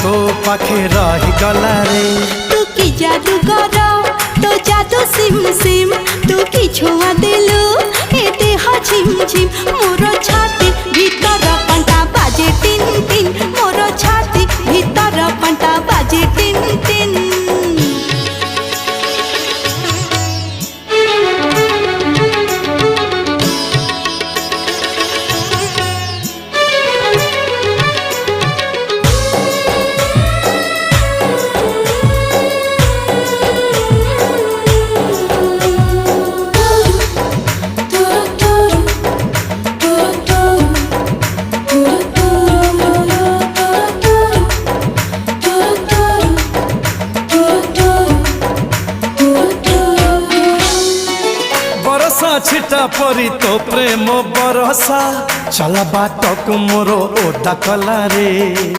तो पाखे रही गला रे। तू की जादू कर तो जादू सिम सिम तू की छुआ दिलु ए देह झिम झिम मोर छाती भीतर पंटा बाजे टिन टिन मोर छाती भीतर पंटा बाजे टिन टिन। छिटा परी तो प्रेम बरसा चल बाट को मोर ओदा कला रे।